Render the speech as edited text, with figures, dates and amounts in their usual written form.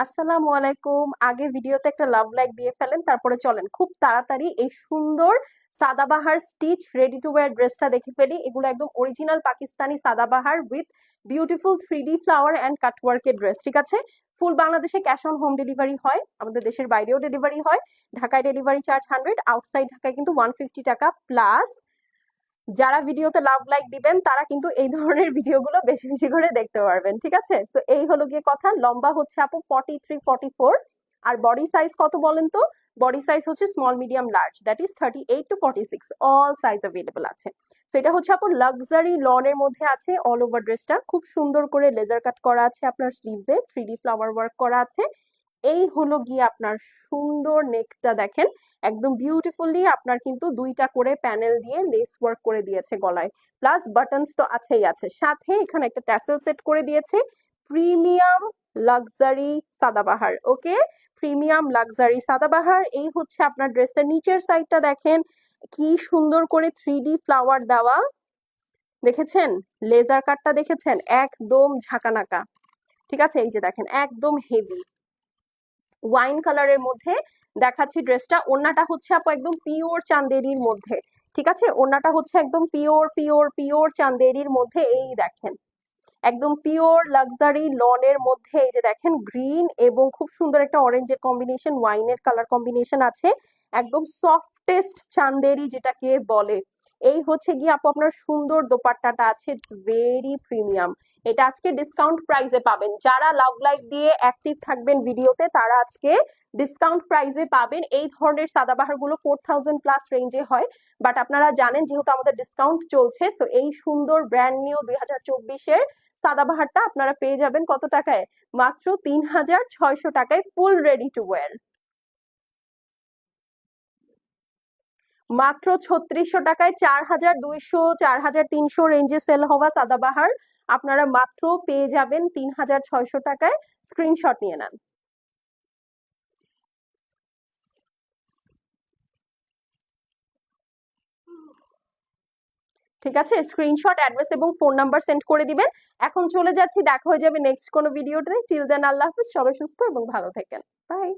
আসসালামু আলাইকুম। আগে ভিডিওতে একটা লাভ লাইক দিয়ে ফেলেন, তারপরে চলেন খুব তাড়াতাড়ি এই সুন্দর Sadabahar stitch ready to wear ড্রেসটা দেখে ফেলি। এগুলো একদম original Pakistani Sadabahar with beautiful 3D flower and কাটওয়ার্কের ড্রেস। ঠিক আছে, ফুল বাংলাদেশে ক্যাশ অন হোম ডেলিভারি হয়, আমাদের দেশের বাইরেও ডেলিভারি হয়। ঢাকায় ডেলিভারি চার্জ 100, আউটসাইড ঢাকায় কিন্তু 150 টাকা প্লাস। যারা ভিডিওতে লাভ লাইক দিবেন তারা কিন্তু এই ধরনের ভিডিওগুলো বেশি বেশি করে দেখতে পারবেন। ঠিক আছে, তো এই হলো গিয়ে কথা। লম্বা হচ্ছে আপু 43-44, আর বডি সাইজ কত বলেন তো? বডি সাইজ হচ্ছে small medium large, that is 38-46, all size available আছে। তো এটা হচ্ছে আপু লাক্সারি লনের মধ্যে আছে। অল ওভার ড্রেসটা খুব সুন্দর করে লেজার কাট করা আছে, আপনার স্লিভসে 3D ফ্লাওয়ার ওয়ার্ক করা আছে। এই হলো গিয়ে আপনার সুন্দর নেকটা দেখেন, একদম বিউটিফুলি আপনার কিন্তু দুইটা করে প্যানেল দিয়ে লেস ওয়ার্ক করে দিয়েছে গলায়, প্লাস বাটনস তো আছেই আছে, সাথে এখানে একটা ট্যাসেল সেট করে দিয়েছে। প্রিমিয়াম লাক্সারি সাদাবাহার, ওকে, প্রিমিয়াম লাক্সারি সাদাবাহার। এই হচ্ছে আপনার ড্রেসের নিচের সাইডটা দেখেন, কি সুন্দর করে 3D ফ্লাওয়ার দেওয়া, দেখেছেন? লেজার কাটটা দেখেছেন? একদম ঝাঁকানাকা। ঠিক আছে, এই যে দেখেন একদম হেভি ওয়াইন কালারের মধ্যে দেখাচ্ছি ড্রেসটা। ওড়নাটা হচ্ছে আপু একদম পিওর চান্দেরির মধ্যে। ঠিক আছে, ওড়নাটা হচ্ছে একদম পিওর পিওর পিওর চান্দেরির মধ্যে। এই দেখেন একদম পিওর লাক্সারি লনের মধ্যে, এই যে দেখেন গ্রিন এবং খুব সুন্দর একটা অরেঞ্জের কম্বিনেশন, ওয়াইনের কালার কম্বিনেশন আছে। একদম সফটেস্ট চান্দেরি যেটাকে বলে। এই হচ্ছে গিয়ে আপু আপনার সুন্দর দোপাট্টাটা আছে, ইটস ভেরি প্রিমিয়াম। এটা আজকে ডিসকাউন্ট প্রাইসে পাবেন। যারা লাভ লাইক দিয়ে অ্যাক্টিভ থাকবেন ভিডিওতে তারা আজকে ডিসকাউন্ট প্রাইসে পাবেন। এই ধরনের সাদাবাহার গুলো 4000 প্লাস রেঞ্জে হয়, বাট আপনারা জানেন যেহেতু আমাদের ডিসকাউন্ট চলছে, সো এই সুন্দর ব্র্যান্ড নিউ 2024-এর সাদাবাহারটা আপনারা পেয়ে যাবেন কত টাকায়? মাত্র 3600 টাকায়, ফুল রেডি টু ওয়্যার। মাত্র 3600 টাকায় 4200 4300 রেঞ্জে সেল হওয়া সাদাবাহার আপনারা মাত্র পেয়ে যাবেন 3600 টাকায়। স্ক্রিনশট নিয়ে নেন। ঠিক আছে, স্ক্রিনশট, অ্যাড্রেস এবং ফোন নাম্বার সেন্ড করে দিবেন। এখন চলে যাচ্ছি, দেখা হয়ে যাবে নেক্সট কোনো ভিডিওতে। টিল দেন আল্লাহ হাফিজ, সবাই সুস্থ এবং ভালো থাকেন। বাই।